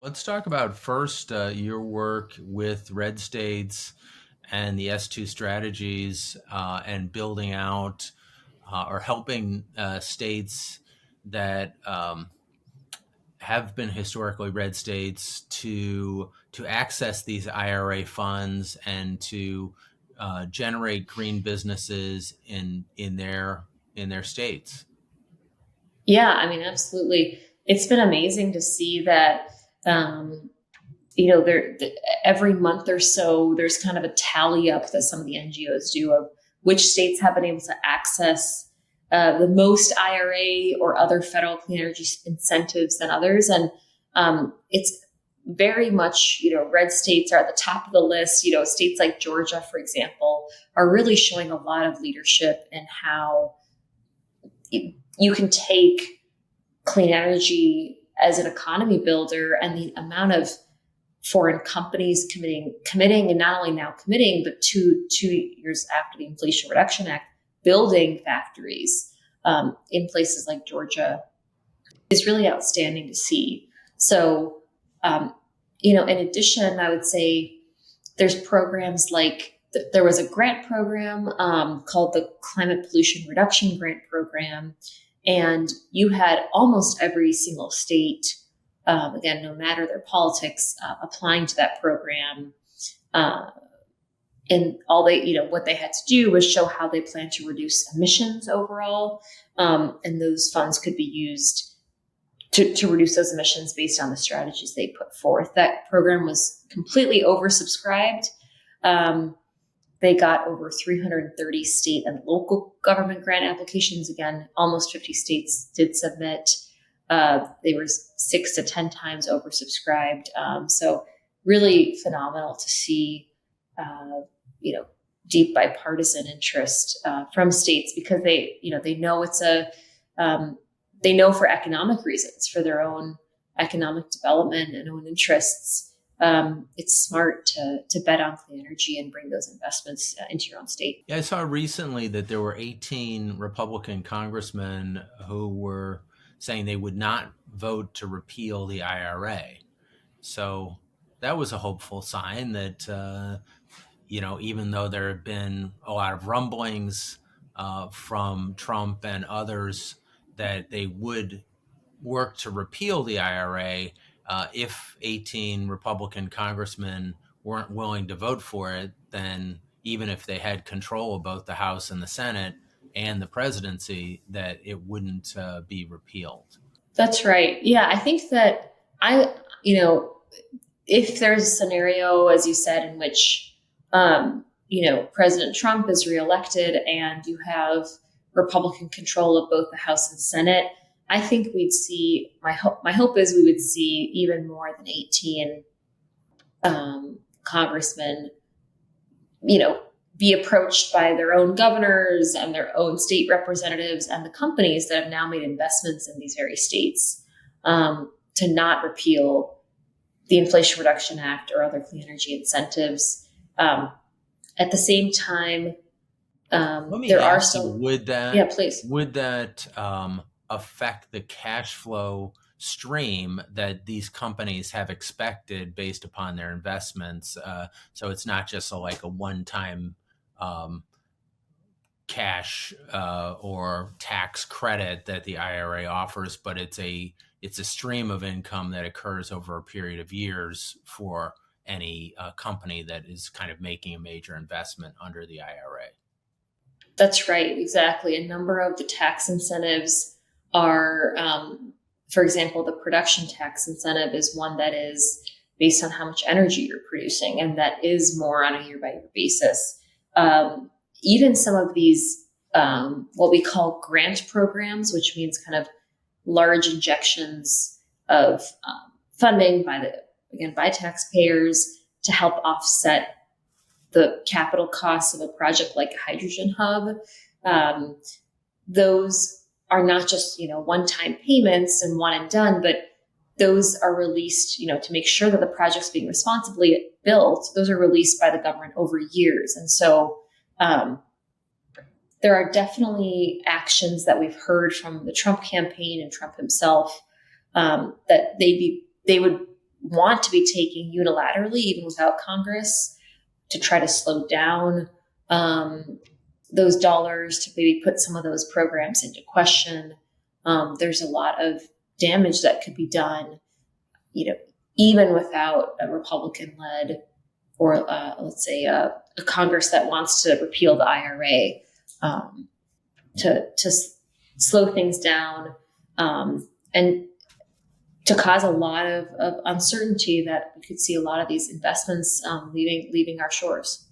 Let's talk about first your work with red states and the S2 strategies and building out or helping states that have been historically red states to access these IRA funds and to generate green businesses in their states. Yeah, I mean, absolutely. It's been amazing to see that, um, every month or so, there's kind of a tally up that some of the NGOs do of which states have been able to access the most IRA or other federal clean energy incentives than others. And it's very much, red states are at the top of the list. States like Georgia, for example, are really showing a lot of leadership in how you can take clean energy as an economy builder, and the amount of foreign companies committing and not only now committing, but two years after the Inflation Reduction Act, building factories in places like Georgia is really outstanding to see. So, in addition, I would say there's programs like there was a grant program called the Climate Pollution Reduction Grant Program, and you had almost every single state, again, no matter their politics, applying to that program. And what they had to do was show how they plan to reduce emissions overall. And those funds could be used to reduce those emissions based on the strategies they put forth. That program was completely oversubscribed. They got over 330 state and local government grant applications. Again, almost 50 states did submit. They were 6 to 10 times oversubscribed. So really phenomenal to see, deep bipartisan interest from states, because they know they know for economic reasons, for their own economic development and own interests, it's smart to bet on clean energy and bring those investments into your own state. Yeah, I saw recently that there were 18 Republican congressmen who were saying they would not vote to repeal the IRA. So that was a hopeful sign that, even though there have been a lot of rumblings from Trump and others that they would work to repeal the IRA, if 18 Republican congressmen weren't willing to vote for it, then even if they had control of both the House and the Senate and the presidency, that it wouldn't be repealed. That's right. Yeah, I think that if there's a scenario, as you said, in which, President Trump is reelected and you have Republican control of both the House and Senate, I think we'd see, my hope is we would see even more than 18 congressmen, be approached by their own governors and their own state representatives and the companies that have now made investments in these very states, to not repeal the Inflation Reduction Act or other clean energy incentives. At the same time, Let me there are ask you, still, would yeah, that please. would that affect the cash flow stream that these companies have expected based upon their investments? So it's not just like a one-time um, cash or tax credit that the IRA offers, but it's a stream of income that occurs over a period of years for any company that is kind of making a major investment under the IRA. That's right, exactly. A number of the tax incentives are, for example, the production tax incentive is one that is based on how much energy you're producing, and that is more on a year by year basis. Even some of these, what we call grant programs, which means kind of large injections of funding by taxpayers to help offset the capital costs of a project like a hydrogen hub. Um, those are not just one-time payments and one and done, but those are released to make sure that the project's being responsibly built. Those are released by the government over years, and so there are definitely actions that we've heard from the Trump campaign and Trump himself, that they would want to be taking unilaterally, even without Congress, to try to slow down those dollars, to maybe put some of those programs into question. There's a lot of damage that could be done, even without a Republican-led or let's say a Congress that wants to repeal the IRA, to slow things down, and to cause a lot of uncertainty that we could see a lot of these investments leaving our shores.